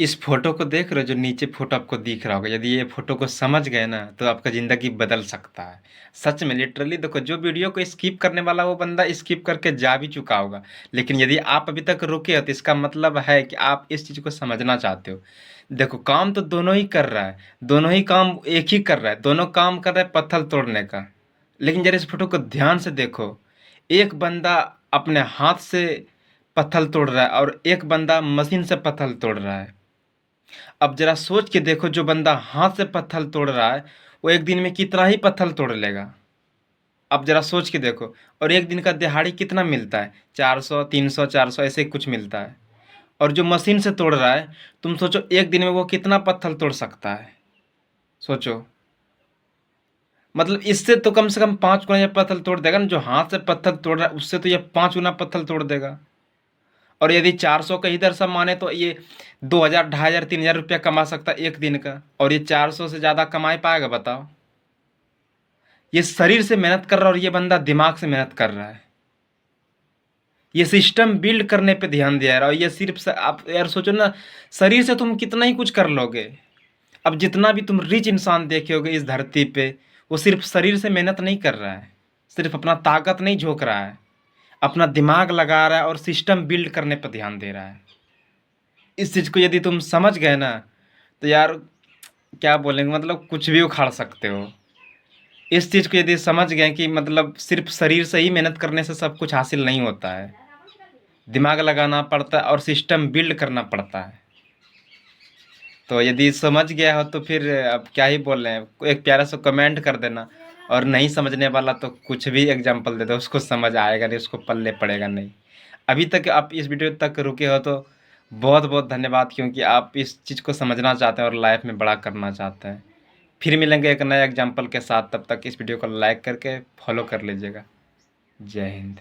इस फ़ोटो को देख रहे हो जो नीचे फ़ोटो आपको दिख रहा होगा, यदि ये फ़ोटो को समझ गए ना तो आपका ज़िंदगी बदल सकता है। सच में लिटरली देखो, जो वीडियो को स्किप करने वाला वो बंदा स्किप करके जा भी चुका होगा। लेकिन यदि आप अभी तक रुके हो तो इसका मतलब है कि आप इस चीज़ को समझना चाहते हो। देखो, काम तो दोनों ही कर रहा है, दोनों ही काम एक ही कर रहा है, दोनों काम कर रहा है पत्थर तोड़ने का। लेकिन ज़रा इस फ़ोटो को ध्यान से देखो, एक बंदा अपने हाथ से पत्थर तोड़ रहा है और एक बंदा मशीन से पत्थर तोड़ रहा है। अब जरा सोच के देखो, जो बंदा हाथ से पत्थर तोड़ रहा है वो एक दिन में कितना ही पत्थर तोड़ लेगा। अब जरा सोच के देखो, और एक दिन का दिहाड़ी कितना मिलता है? 400, 300, 400 ऐसे कुछ मिलता है। और जो मशीन से तोड़ रहा है, तुम सोचो एक दिन में वो कितना पत्थर तोड़ सकता है। सोचो, मतलब इससे तो कम से कम 5 गुना ये पत्थर तोड़ देगा ना। जो हाथ से पत्थर तोड़ रहा है उससे तो ये 5 गुना पत्थर तोड़ देगा। और यदि 400 का इधर सब माने तो ये 2000, 2500, 3000 रुपया कमा सकता है एक दिन का। और ये 400 से ज़्यादा कमा पाएगा बताओ? ये शरीर से मेहनत कर रहा है और ये बंदा दिमाग से मेहनत कर रहा है। ये सिस्टम बिल्ड करने पे ध्यान दिया है। और ये सिर्फ आप यार सोचो ना, शरीर से तुम कितना ही कुछ कर लोगे। अब जितना भी तुम रिच इंसान देखे होगे इस धरती पे, वो सिर्फ शरीर से मेहनत नहीं कर रहा है, सिर्फ अपना ताकत नहीं झोंक रहा है, अपना दिमाग लगा रहा है और सिस्टम बिल्ड करने पर ध्यान दे रहा है। इस चीज़ को यदि तुम समझ गए ना तो यार क्या बोलेंगे, मतलब कुछ भी उखाड़ सकते हो। इस चीज़ को यदि समझ गए कि मतलब सिर्फ शरीर से ही मेहनत करने से सब कुछ हासिल नहीं होता है, दिमाग लगाना पड़ता है और सिस्टम बिल्ड करना पड़ता है। तो यदि समझ गया हो तो फिर अब क्या ही बोल रहे हैं, एक प्यारा सा कमेंट कर देना। और नहीं समझने वाला तो कुछ भी एग्जांपल दे दो, उसको समझ आएगा नहीं, उसको पल्ले पड़ेगा नहीं। अभी तक आप इस वीडियो तक रुके हो तो बहुत बहुत धन्यवाद, क्योंकि आप इस चीज़ को समझना चाहते हैं और लाइफ में बड़ा करना चाहते हैं। फिर मिलेंगे एक नए एग्जाम्पल के साथ, तब तक इस वीडियो को लाइक करके फॉलो कर लीजिएगा। जय हिंद।